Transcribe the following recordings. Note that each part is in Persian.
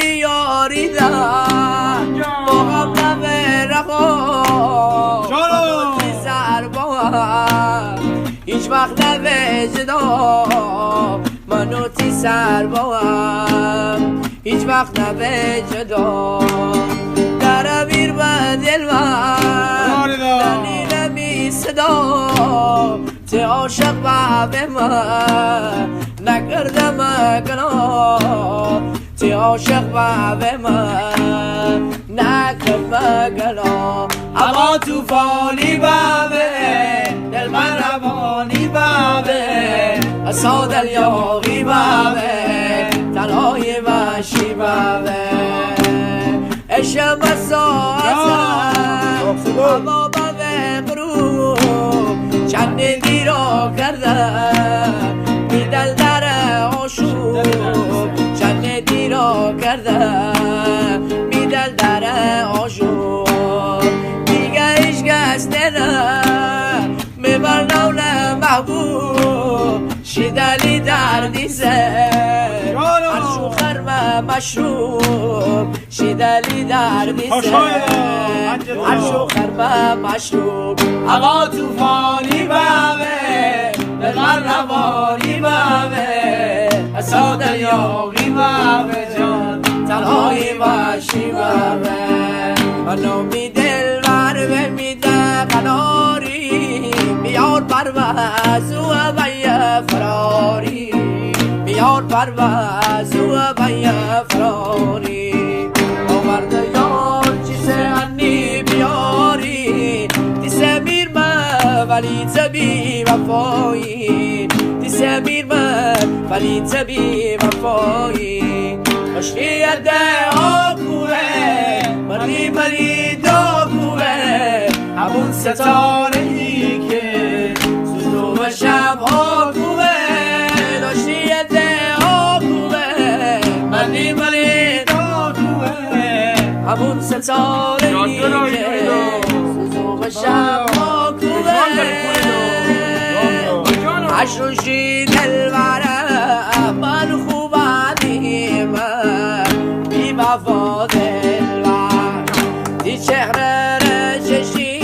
یاری در با هم نمه رخوا منوتی سر با هم هیچ وقت نمه جدا منوتی سر با هم هیچ وقت نمه جدا در امیر و دل من دلیل می صدا تی عاشق و به من نکردم گناه تی عاشق و به من نکردم گناه اما توفانی بابه دل من روانی بابه اصا دل یاغی بابه تنهای وحشی بابه عشق مساعتم اما بابه غروب چند دیرا کردم میدل در آشوب چند دیرا کردم میدل در آشوب دیگه ایش کس ندم میبر نول محبوب شیدلی دردی زد عرشو خرم مشروب شیدلی دردی زد عرشو خرم مشروب آقا توفانی بابه دلمن روانی بابه اصا دریاغی بابه جان تنهای وحشی بابه منو می دل بر میده قناری بیار پرواز و بیا فراری بیار پرواز و بیا فراری آورده یار چیز انی بیاری دیسه میر من ولی تبی وفایی دیسه میر من ولی تبی وفایی مشکی ده آکوه مردی مری داکوه همون ستاره ای که سوزو و شب آکوه داشتی ده آکوه مردی مری داکوه همون ستاره ای که سوزو و شب آکوه عشروشی دلبره من خوبانی من بی وفا دلبر دی چهره رششی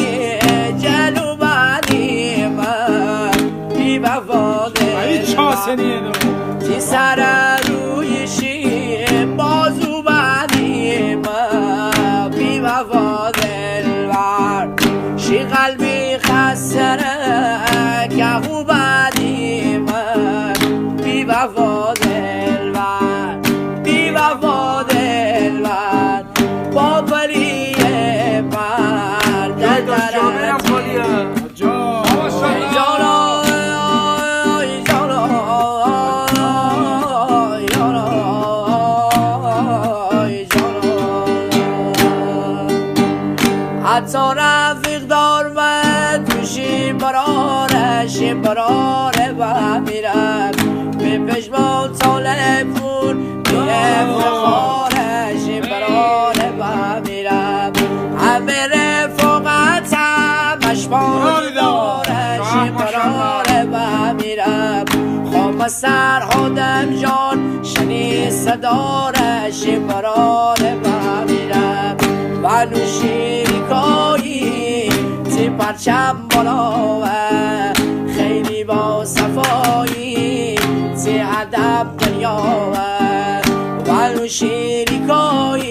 جلوبانی من بی وفا دلبر دی سر رویشی بازو بانی من بی وفا دلبر شی قلبی خسره که خوبانی من بی وفا دلبر بی وفا دلبر با پلی مرد درد حتی رفیق دار و توشی برارش براره و میرم به پشمان تاله پور به افتخارش براره و میرم همه رفاقت همش دارش براره و میرم خواب سر آدم جان شنی صدارش براره و میرم و نوشیرکایی تی پرچم بالا خیلی با صفایی تی ادب دنیا و نوشیرکایی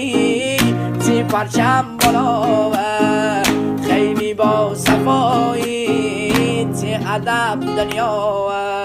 تی پرچم بالا خیلی با صفایی تی ادب دنیا